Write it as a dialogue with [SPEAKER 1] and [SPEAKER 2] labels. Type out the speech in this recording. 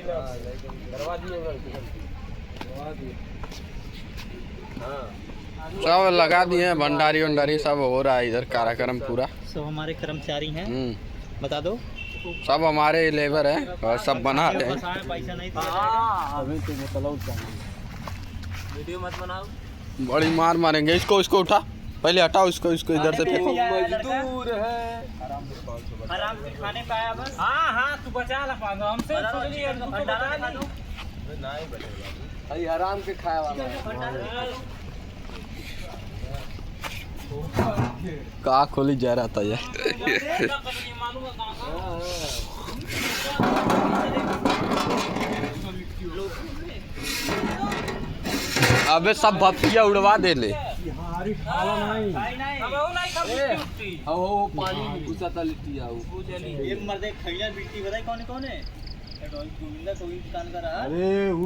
[SPEAKER 1] करवा दिए
[SPEAKER 2] सब लगा दिए हैं, भंडारी वंडारी सब हो रहा है इधर कार्यक्रम पूरा।
[SPEAKER 3] सब हमारे कर्मचारी हैं, बता दो।
[SPEAKER 2] सब हमारे लेबर हैं और सब बना रहे हैं।
[SPEAKER 3] पैसा नहीं
[SPEAKER 1] वीडियो मत बनाओ,
[SPEAKER 2] बड़ी मार मारेंगे इसको। इसको उठा, पहले हटाओ इसको, इसको इधर से।
[SPEAKER 1] मजदूर है,
[SPEAKER 3] आराम से खाने पाया बस।
[SPEAKER 1] हाँ हाँ तू बचा ला पाएगा हमसे, नहीं बचेगा हराम के खाया वाला
[SPEAKER 2] कहा खोली जा रहा था यार। अबे सब भपकिया उड़वा दे ले।
[SPEAKER 1] पानी घुसा था लिट्टी आओ।
[SPEAKER 3] ये मर्दे खैला बिट्टी बताई कौन कौन है? गोविंदा कोई कान का रहा।
[SPEAKER 1] अरे वो